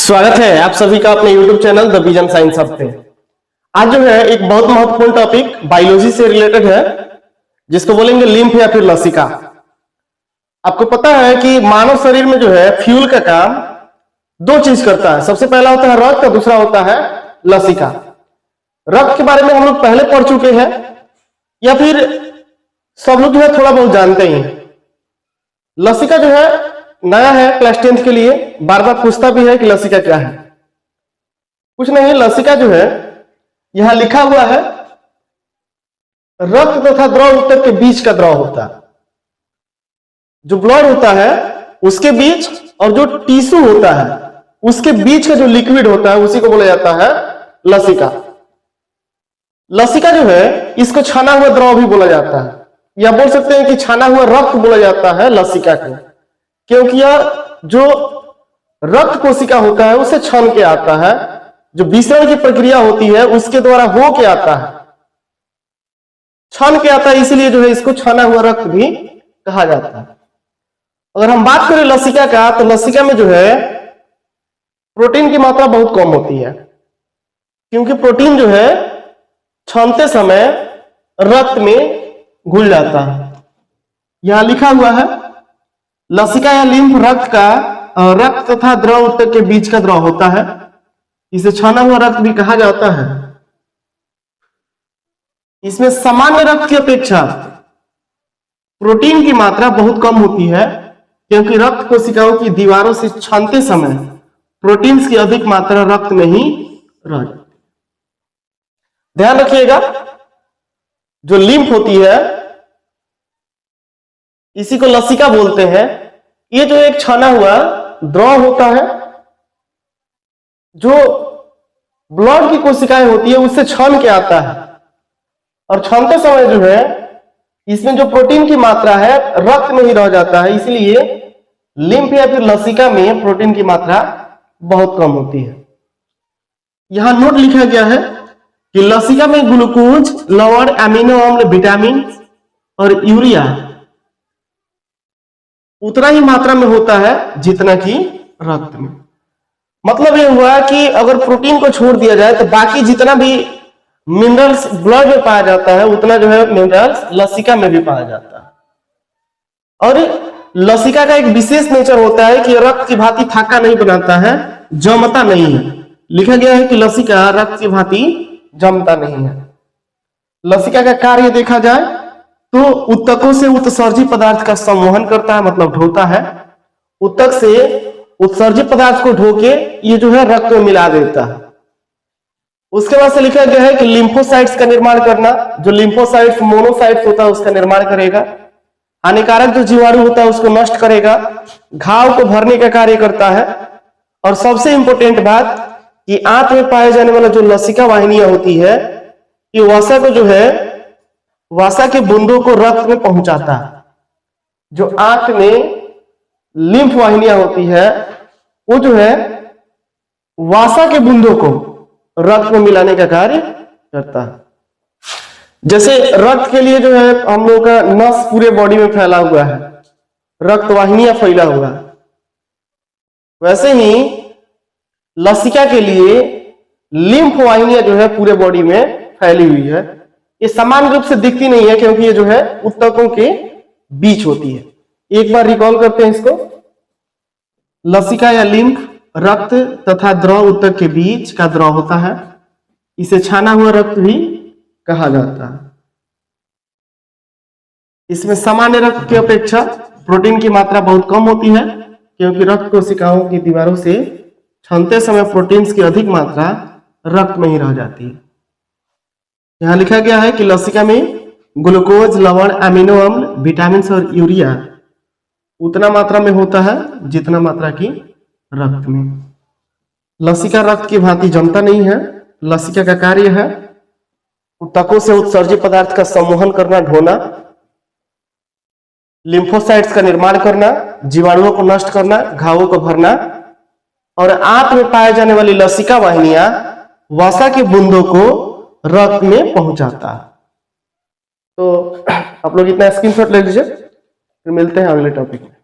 स्वागत है आप सभी का अपने YouTube channel the vision science hub पे। आज जो है एक बहुत महत्वपूर्ण टॉपिक बायोलॉजी से रिलेटेड है, जिसको बोलेंगे लिम्फ या फिर लसिका। आपको पता है कि मानव शरीर में जो है फ्यूल का काम दो चीज करता है। सबसे पहला होता है रक्त और दूसरा होता है लसिका। रक्त के बारे में हम लोग पहले पढ़ चुके हैं या फिर सब लोग जो है थोड़ा बहुत जानते ही हैं। लसिका जो है नया है क्लास 10th के लिए, बार बार पूछता भी है कि लसिका क्या है। कुछ नहीं, लसिका जो है यहां लिखा हुआ है रक्त तथा द्रव ऊतक के बीच का द्रव होता है। जो ब्लड होता है उसके बीच और जो टिश्यू होता है उसके बीच का जो लिक्विड होता है उसी को बोला जाता है लसिका। लसिका जो है इसको छाना हुआ द्रव भी बोला जाता है, या बोल सकते हैं कि छाना हुआ रक्त बोला जाता है लसिका को, क्योंकि यह जो रक्त कोशिका होता है उसे छन के आता है। जो विसरण की प्रक्रिया होती है उसके द्वारा हो के आता है, छन के आता है, इसलिए जो है इसको छना हुआ रक्त भी कहा जाता है। अगर हम बात करें लसिका का, तो लसिका में जो है प्रोटीन की मात्रा बहुत कम होती है, क्योंकि प्रोटीन जो है छानते समय रक्त में घुल जाता है। यहां लिखा हुआ है लसिका या लिम्फ रक्त तथा द्रव ऊतक के बीच का द्रव होता है। इसे छाना हुआ रक्त भी कहा जाता है। इसमें सामान्य रक्त की अपेक्षा प्रोटीन की मात्रा बहुत कम होती है, क्योंकि रक्त कोशिकाओं की दीवारों से छानते समय प्रोटीन्स की अधिक मात्रा रक्त में ही रह जाती है। ध्यान रखिएगा, जो लिम्फ होती है इसी को लसिका बोलते हैं। ये जो एक छाना हुआ द्रव होता है, जो ब्लड की कोशिकाएं होती है उससे छान के आता है, और छानते समय जो है इसमें जो प्रोटीन की मात्रा है रक्त में ही रह जाता है। इसलिए लिम्फ या फिर लसिका में प्रोटीन की मात्रा बहुत कम होती है। यहां नोट लिखा गया है कि लसिका में ग्लूकोज, लवण, एमिनो अम्ल, विटामिन और यूरिया उतना ही मात्रा में होता है जितना कि रक्त में। मतलब ये हुआ कि अगर प्रोटीन को छोड़ दिया जाए तो बाकी जितना भी मिनरल्स ब्लड में पाया जाता है उतना जो है मिनरल्स लसिका में भी पाया जाता है। और लसिका का एक विशेष नेचर होता है कि रक्त की भांति थाका नहीं बनाता है, जमता नहीं है। लिखा गया है कि लसिका रक्त की भांति जमता नहीं है। लसिका का कार्य देखा जाए तो ऊतकों से उत्सर्जित पदार्थ का संवहन करता है, मतलब ढोता है। ऊतक से उत्सर्जित पदार्थ को ढोके ये जो है रक्त में मिला देता है। उसके बाद से लिखा गया है कि लिम्फोसाइट्स का निर्माण करना। जो लिम्फोसाइट्स मोनोसाइट्स होता है उसका निर्माण करेगा। हानिकारक जो जीवाणु होता है उसको नष्ट करेगा। घाव को भरने का कार्य करता है। और सबसे इंपॉर्टेंट बात कि आंत में पाए जाने वाला जो लसिका वाहिनियां होती है, ये वसा को जो है वसा के बूंदों को रक्त में पहुंचाता है। जो आंत में लिम्फ वाहिनियां होती है वो जो है वसा के बूंदों को रक्त में मिलाने का कार्य करता है। जैसे रक्त के लिए जो है हम लोग का नस पूरे बॉडी में फैला हुआ है, रक्त वाहिनियां फैला हुआ है, वैसे ही लसिका के लिए लिम्फ वाहिनियां जो है पूरे बॉडी में फैली हुई है। ये समान रूप से दिखती नहीं है, क्योंकि ये जो है ऊतकों के बीच होती है। एक बार रिकॉल करते हैं इसको। लसिका या लिम्फ रक्त तथा द्रव ऊतक के बीच का द्रव होता है। इसे छाना हुआ रक्त भी कहा जाता है। इसमें सामान्य रक्त की अपेक्षा प्रोटीन की मात्रा बहुत कम होती है, क्योंकि रक्त कोशिकाओं की दीवारों से छानते समय प्रोटीन्स की अधिक मात्रा रक्त में ही रह जाती है। यहां लिखा गया है कि लसिका में ग्लूकोज, लवण, एमिनो अम्ल, विटामिन और यूरिया उतना मात्रा में होता है जितना मात्रा की रक्त में। लसिका रक्त की भांति जमता नहीं है। लसिका का कार्य है ऊतकों से उत्सर्जित पदार्थ का संवहन करना, ढोना, लिम्फोसाइट्स का निर्माण करना, जीवाणुओं को नष्ट करना, घावों को भरना, और आंत में पाए जाने वाली लसिका वाहिनियां वसा के बूंदों को रक्त में पहुंचाता है। तो आप लोग इतना स्क्रीनशॉट ले लीजिए, फिर मिलते हैं अगले टॉपिक में।